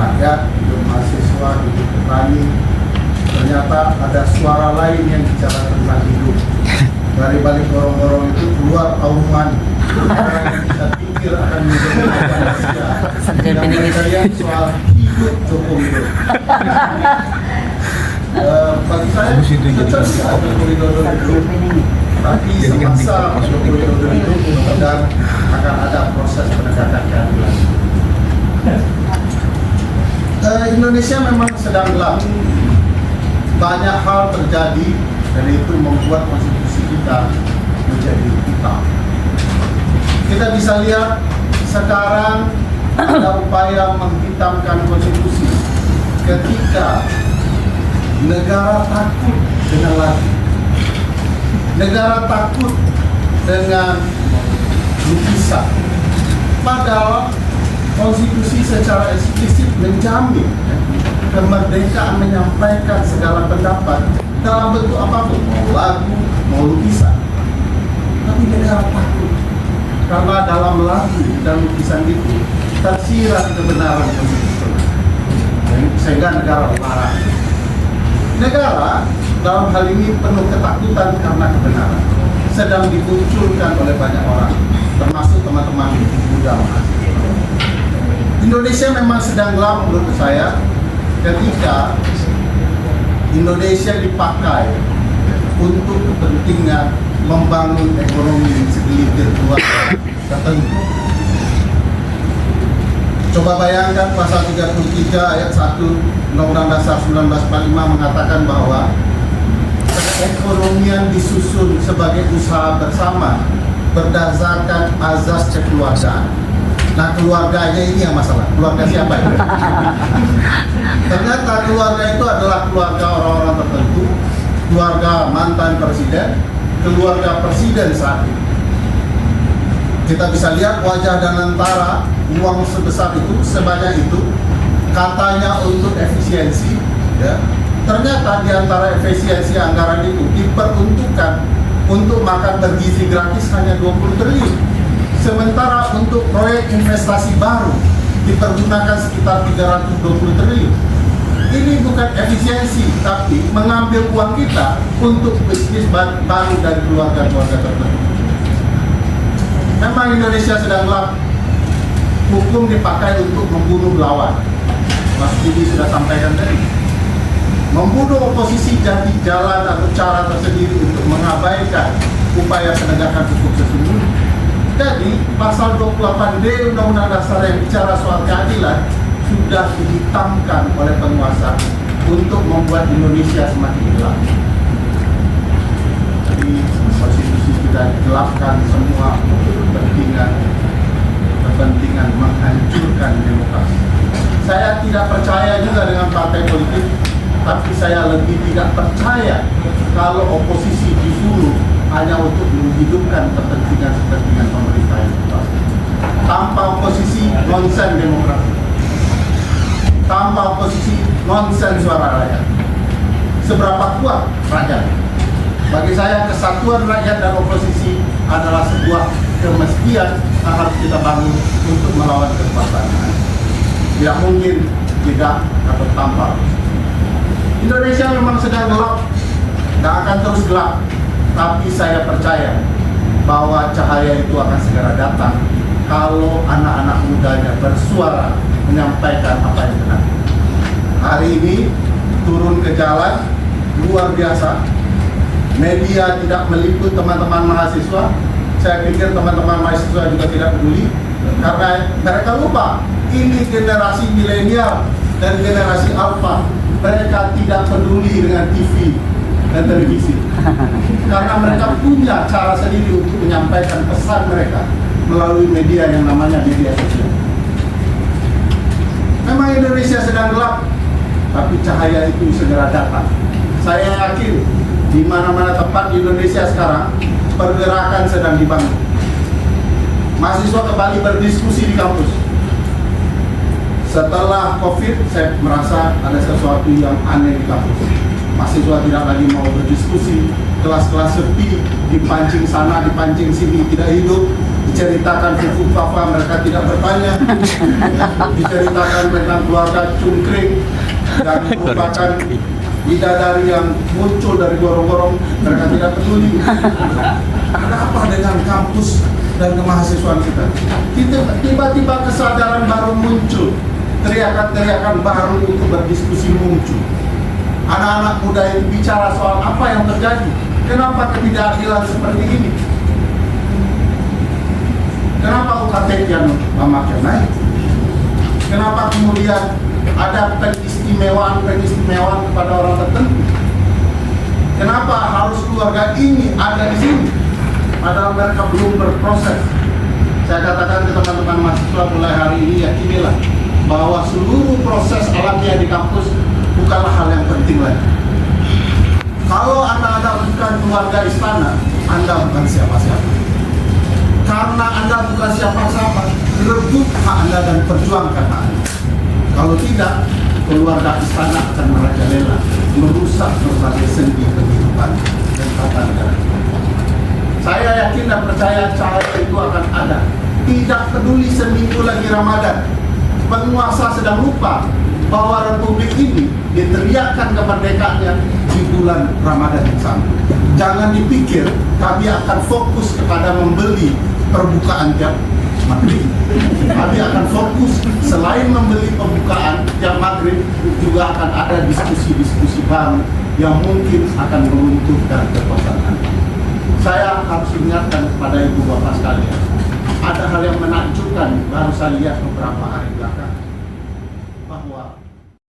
rakyat, hidup mahasiswa, hidup petani. Ternyata ada suara lain yang bicara tentang hidup. Dari balik gorong-gorong itu keluar auman. Orang yang bisa pikir akan menjadi manusia. Yang berkarya soal hidup Joko Widodo. Bagi saya, tentu Joko Widodo itu, tapi semasa Joko Widodo itu dan akan ada proses penegakan keadilan. Indonesia memang sedang gelap. Banyak hal terjadi dan itu membuat konstitusi kita menjadi hitam. Kita bisa lihat sekarang ada upaya menghitamkan konstitusi ketika negara takut dengan lagu, negara takut dengan lukisan. Padahal konstitusi secara eksplisit menjamin kemerdekaan menyampaikan segala pendapat dalam bentuk apapun, mau lagu, mau lukisan. Tapi negara takut karena dalam lagu dan lukisan itu tersirat kebenaran konstitusional, sehingga negara larang. Negara dalam hal ini penuh ketakutan karena kebenaran sedang dimunculkan oleh banyak orang, termasuk teman-teman muda mahasiswa. Indonesia memang sedang gelap menurut saya ketika Indonesia dipakai untuk kepentingan membangun ekonomi segelintir keluarga tertentu. Coba bayangkan pasal 33 ayat 1 Undang-Undang Dasar 1945 mengatakan bahwa perekonomian disusun sebagai usaha bersama berdasarkan azas kekeluargaan. Nah, keluarganya ini yang masalah. Keluarga siapa itu? Ternyata keluarga itu adalah keluarga orang-orang tertentu, keluarga mantan presiden, keluarga presiden saat ini. Kita bisa lihat wajah dan antara uang sebesar itu, sebanyak itu, katanya untuk efisiensi, ya. Ternyata di antara efisiensi anggaran itu diperuntukkan untuk makan bergizi gratis hanya 20 triliun. Sementara untuk proyek investasi baru dipergunakan sekitar 320 triliun. Ini bukan efisiensi, tapi mengambil uang kita untuk bisnis baru dari keluarga-keluarga tertentu. Memang Indonesia sedang gelap. Hukum dipakai untuk membunuh lawan. Mas Budi sudah sampaikan tadi. Membunuh oposisi jadi jalan atau cara tersendiri untuk mengabaikan upaya penegakan hukum sesungguhnya. Jadi pasal 28D Undang-Undang Dasar yang bicara soal keadilan sudah dihitamkan oleh penguasa untuk membuat Indonesia semakin gelap. Jadi konstitusi kita digelapkan semua untuk kepentingan menghancurkan demokrasi. Saya tidak percaya juga dengan partai politik, tapi saya lebih tidak percaya kalau oposisi disuruh hanya untuk menghidupkan kepentingan pemerintah yang berkuasa. Tanpa oposisi, nonsen demokrasi. Tanpa oposisi, nonsen suara rakyat. Seberapa kuat rakyat? Bagi saya, kesatuan rakyat dan oposisi adalah sebuah kemestian yang harus kita bangun untuk melawan kekuasaan. Tidak mungkin tidak atau tanpa. Indonesia memang sedang gelap dan akan terus gelap. Tapi saya percaya bahwa cahaya itu akan segera datang kalau anak-anak mudanya bersuara menyampaikan apa yang benar. Hari ini turun ke jalan luar biasa. Media tidak meliput teman-teman mahasiswa. Saya pikir teman-teman mahasiswa juga tidak peduli karena mereka lupa ini generasi milenial dan generasi alfa. Mereka tidak peduli dengan TV dan televisi karena mereka punya cara sendiri untuk menyampaikan pesan mereka melalui media yang namanya media sosial. Memang Indonesia sedang gelap, tapi cahaya itu segera datang. Saya yakin di mana-mana tempat di Indonesia sekarang pergerakan sedang dibangun. Mahasiswa kembali berdiskusi di kampus. Setelah COVID, saya merasa ada sesuatu yang aneh di kampus. Mahasiswa tidak lagi mau berdiskusi, kelas-kelas sepi, dipancing sana, dipancing sini, tidak hidup, diceritakan hukum Fafa mereka tidak bertanya, diceritakan tentang keluarga cungkring dan merupakan bidadari yang muncul dari gorong-gorong, mereka tidak peduli. Ada apa dengan kampus dan kemahasiswaan kita? Tiba-tiba kesadaran baru muncul, teriakan-teriakan baru untuk berdiskusi muncul. Anak-anak muda itu bicara soal apa yang terjadi. Kenapa ketidakadilan seperti ini? Kenapa UKT yang makin naik? Kenapa kemudian ada pengistimewaan kepada orang tertentu? Kenapa harus keluarga ini ada di sini? Padahal mereka belum berproses. Saya katakan ke teman-teman mahasiswa mulai hari ini, yakinilah bahwa seluruh proses alamiah di kampus bukanlah hal yang penting lagi. Kalau Anda bukan keluarga istana, Anda bukan siapa-siapa. Karena Anda bukan siapa-siapa, rebut hak Anda dan perjuangkan hak Anda. Kalau tidak, keluarga istana akan merajalela, merusak berbagai sendi kehidupan dan tata negara. Saya yakin dan percaya cahaya itu akan ada. Tidak peduli seminggu lagi Ramadan, penguasa sedang lupa bahwa republik ini diteriakkan kemerdekaannya di bulan Ramadan yang sama. Jangan dipikir kami akan fokus kepada membeli perbukaan tiap maghrib. Kami akan fokus selain membeli pembukaan tiap maghrib, juga akan ada diskusi-diskusi baru yang mungkin akan meruntuhkan kekuasaan. Saya harus ingatkan kepada ibu bapak sekalian, ada hal yang menakjubkan baru saya lihat beberapa hari belakang.